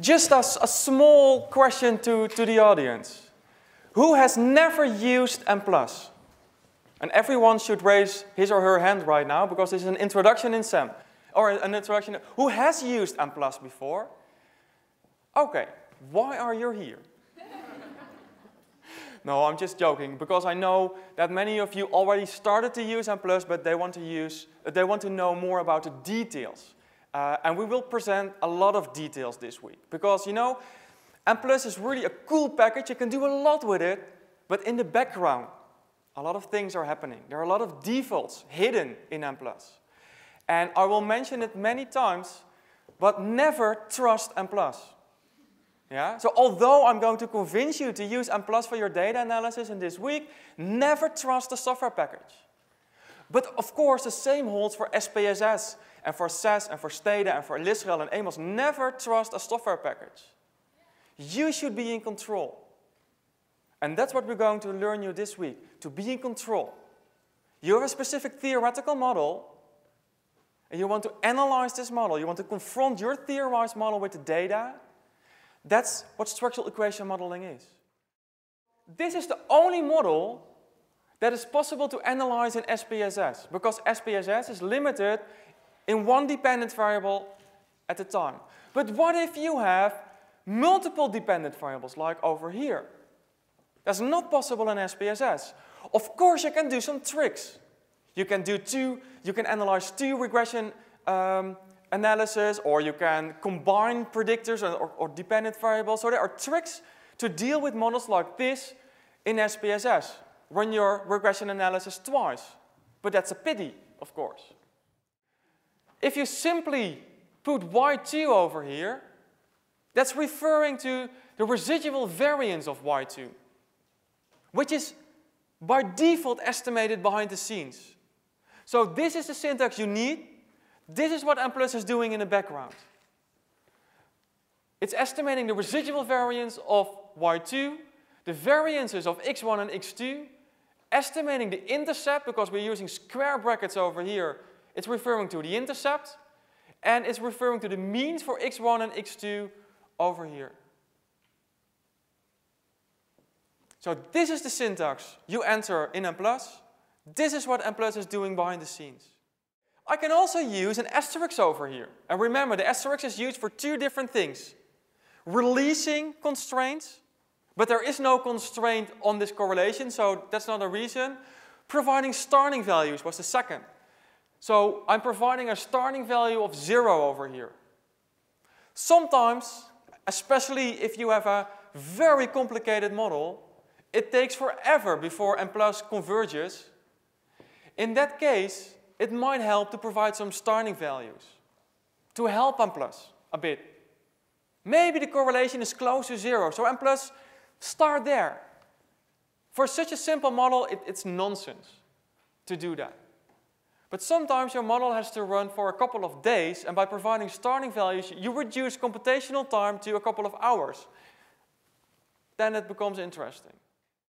Just as a small question to the audience. Who has never used Mplus? And everyone should raise his or her hand right now, because this is an introduction in SEM. Or an introduction. Who has used Mplus before? Okay, why are you here? No, I'm just joking, because I know that many of you already started to use Mplus, but they want to know more about the details. And we will present a lot of details this week, because you know, Mplus is really a cool package. You can do a lot with it, but in the background, a lot of things are happening. There are a lot of defaults hidden in Mplus. And I will mention it many times, but never trust Mplus. Yeah? So although I'm going to convince you to use Mplus for your data analysis in this week, never trust the software package. But of course, the same holds for SPSS, and for SAS, and for Stata, and for Lisrael and Amos. Never trust a software package. You should be in control. And that's what we're going to learn you this week, to be in control. You have a specific theoretical model, and you want to analyze this model. You want to confront your theorized model with the data. That's what structural equation modeling is. This is the only model that is possible to analyze in SPSS, because SPSS is limited in one dependent variable at a time. But what if you have multiple dependent variables, like over here? That's not possible in SPSS. Of course, you can do some tricks. You can analyze two regression analysis, or you can combine predictors or dependent variables. So there are tricks to deal with models like this in SPSS. Run your regression analysis twice. But that's a pity, of course. If you simply put y2 over here, that's referring to the residual variance of y2, which is by default estimated behind the scenes. So this is the syntax you need. This is what Mplus is doing in the background. It's estimating the residual variance of y2, the variances of x1 and x2, estimating the intercept, because we're using square brackets over here. It's referring to the intercept, and it's referring to the means for x1 and x2 over here. So this is the syntax you enter in Mplus. This is what Mplus is doing behind the scenes. I can also use an asterisk over here. And remember, the asterisk is used for two different things. Releasing constraints, but there is no constraint on this correlation, so that's not a reason. Providing starting values was the second. So I'm providing a starting value of 0 over here. Sometimes, especially if you have a very complicated model, it takes forever before Mplus converges. In that case, it might help to provide some starting values to help Mplus a bit. Maybe the correlation is close to 0, so Mplus, start there. For such a simple model, it's nonsense to do that. But sometimes your model has to run for a couple of days, and by providing starting values, you reduce computational time to a couple of hours. Then it becomes interesting.